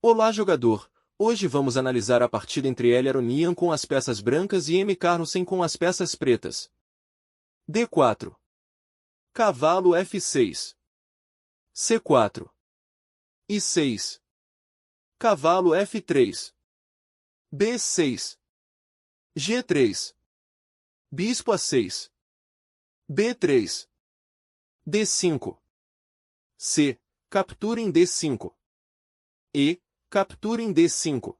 Olá, jogador! Hoje vamos analisar a partida entre L. Aronian com as peças brancas e M. Carlsen com as peças pretas. D4. Cavalo F6. C4. I6. Cavalo F3. B6. G3. Bispo A6. B3. D5. C. Captura em D5. E. Captura em D5.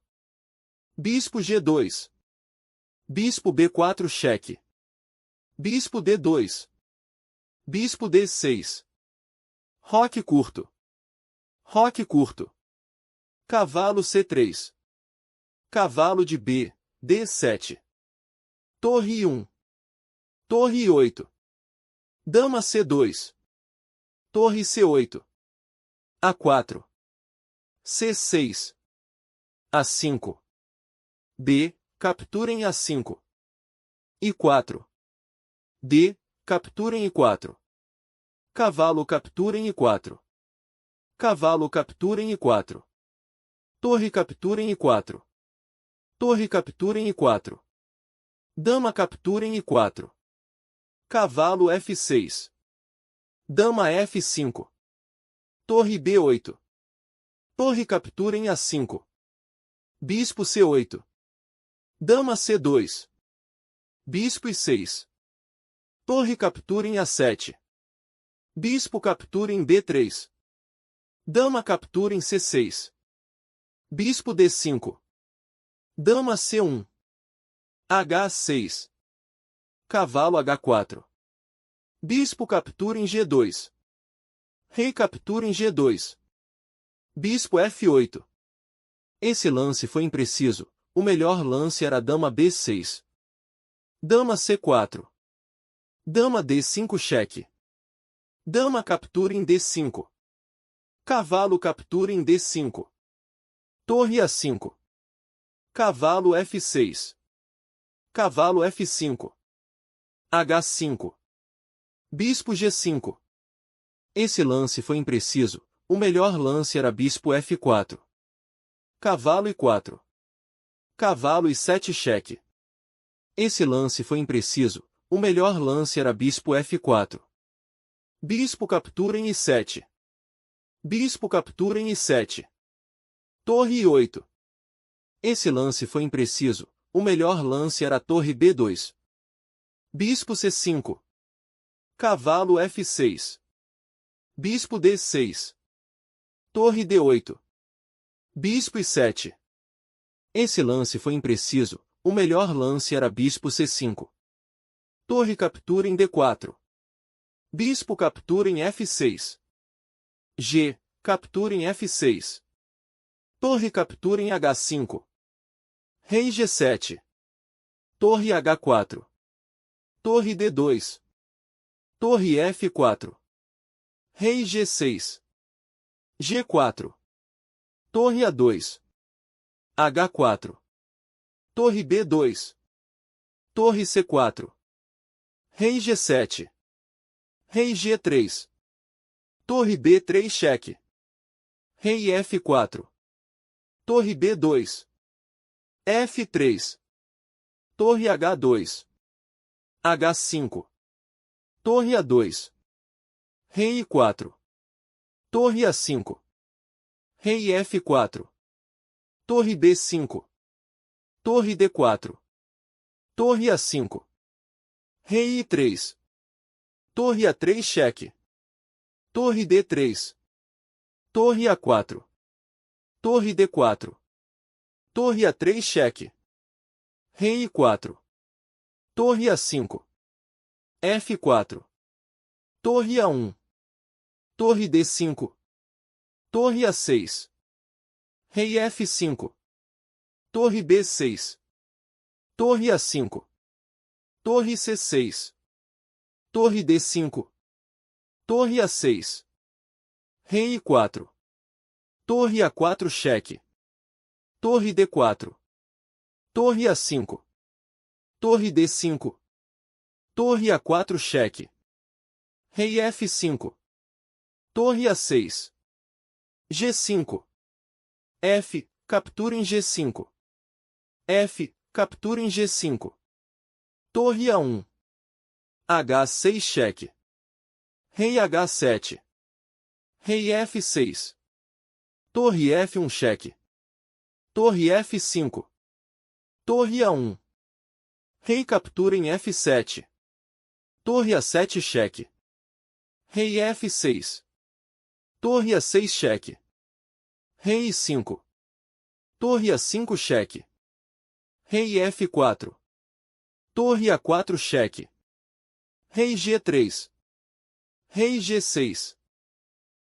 Bispo G2. Bispo B4 cheque. Bispo D2. Bispo D6. Roque curto. Roque curto. Cavalo C3. Cavalo de B, D7. Torre I1. Torre I8. Dama C2. Torre C8. A4. C6. A5. D. Captura em A5. I4. D. Captura em I4. Cavalo captura em I4. Cavalo captura em I4. Torre captura em I4. Torre captura em I4. Dama captura em I4. Cavalo F6. Dama F5. Torre B8. Torre captura em A5. Bispo C8. Dama C2. Bispo I6. Torre captura em A7. Bispo captura em B3. Dama captura em C6. Bispo D5. Dama C1. H6. Cavalo H4. Bispo captura em G2. Rei captura em G2. Bispo F8. Esse lance foi impreciso. O melhor lance era Dama B6. Dama C4. Dama D5 cheque. Dama captura em D5. Cavalo captura em D5. Torre A5. Cavalo F6. Cavalo F5. H5. Bispo G5. Esse lance foi impreciso. O melhor lance era Bispo F4. Cavalo I4. Cavalo I7 cheque. Esse lance foi impreciso. O melhor lance era Bispo F4. Bispo captura em I7. Bispo captura em I7. Torre I8. Esse lance foi impreciso. O melhor lance era Torre B2. Bispo C5. Cavalo F6. Bispo D6. Torre D8. Bispo I7. Esse lance foi impreciso. O melhor lance era Bispo C5. Torre captura em D4. Bispo captura em F6. G. Captura em F6. Torre captura em H5. Rei G7. Torre H4. Torre D2. Torre F4. Rei G6. G4. Torre A2. H4. Torre B2. Torre C4. Rei G7. Rei G3. Torre B3 cheque. Rei F4. Torre B2. F3. Torre H2. H5. Torre A2. Rei I4. Torre A5. Rei F4. Torre B5. Torre D4. Torre A5. Rei I3. Torre A3 cheque. Torre D3. Torre A4. Torre D4. Torre A3 cheque. Rei I4. Torre A5. F4. Torre A1. Torre D5. Torre A6. Rei F5. Torre B6. Torre A5. Torre C6. Torre D5. Torre A6. Rei I4. Torre A4 cheque. Torre D4. Torre A5. Torre D5. Torre A4 cheque. Rei F5. Torre A6. G5. F. Captura em G5. F. Captura em G5. Torre A1. H6 cheque. Rei H7. Rei F6. Torre F1 cheque. Torre F5. Torre A1. Rei captura em F7. Torre A7 cheque. Rei F6. Torre A6 cheque. Rei I5. Torre A5 cheque. Rei F4. Torre A4 cheque. Rei G3. Rei G6.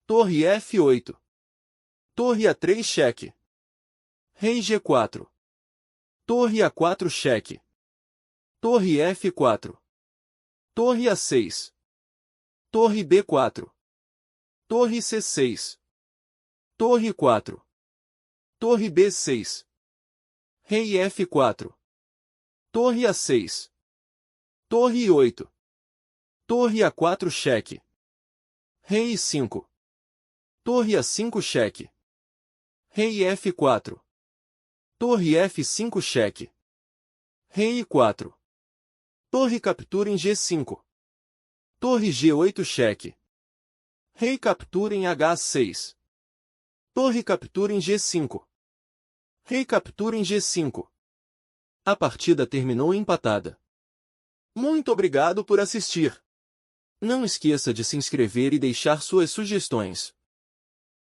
Torre F8. Torre A3 cheque. Rei G4. Torre A4 cheque. Torre F4. Torre A6. Torre B4. Torre C6. Torre 4. Torre B6. Rei F4. Torre A6. Torre 8. Torre A4 cheque. Rei 5. Torre A5 cheque. Rei F4. Torre F5 cheque. Rei I4. Torre captura em G5. Torre G8 cheque. Rei captura em H6. Torre captura em G5. Rei captura em G5. A partida terminou empatada. Muito obrigado por assistir. Não esqueça de se inscrever e deixar suas sugestões.